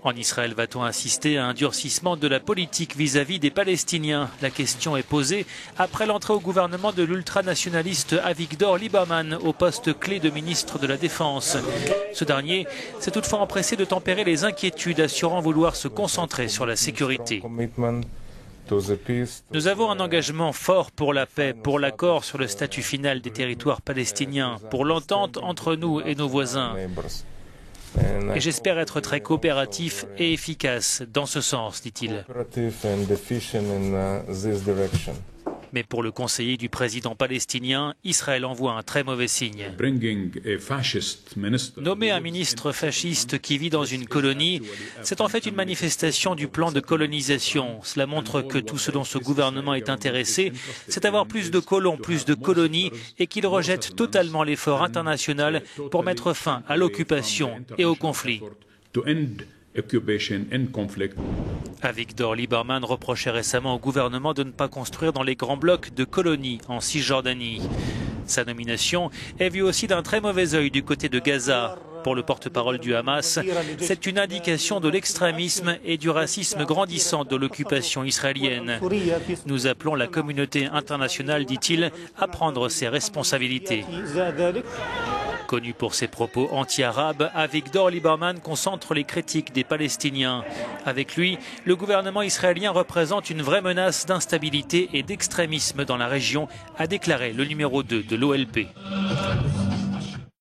En Israël, va-t-on assister à un durcissement de la politique vis-à-vis des Palestiniens? La question est posée après l'entrée au gouvernement de l'ultranationaliste Avigdor Lieberman au poste clé de ministre de la Défense. Ce dernier s'est toutefois empressé de tempérer les inquiétudes, assurant vouloir se concentrer sur la sécurité. Nous avons un engagement fort pour la paix, pour l'accord sur le statut final des territoires palestiniens, pour l'entente entre nous et nos voisins. Et j'espère être très coopératif et efficace dans ce sens, dit-il. Mais pour le conseiller du président palestinien, Israël envoie un très mauvais signe. Nommer un ministre fasciste qui vit dans une colonie, c'est en fait une manifestation du plan de colonisation. Cela montre que tout ce dont ce gouvernement est intéressé, c'est avoir plus de colons, plus de colonies, et qu'il rejette totalement l'effort international pour mettre fin à l'occupation et au conflit. Avigdor Lieberman reprochait récemment au gouvernement de ne pas construire dans les grands blocs de colonies en Cisjordanie. Sa nomination est vue aussi d'un très mauvais œil du côté de Gaza. Pour le porte-parole du Hamas, c'est une indication de l'extrémisme et du racisme grandissant de l'occupation israélienne. Nous appelons la communauté internationale, dit-il, à prendre ses responsabilités. Connu pour ses propos anti-arabes, Avigdor Lieberman concentre les critiques des Palestiniens. Avec lui, le gouvernement israélien représente une vraie menace d'instabilité et d'extrémisme dans la région, a déclaré le numéro 2 de l'OLP.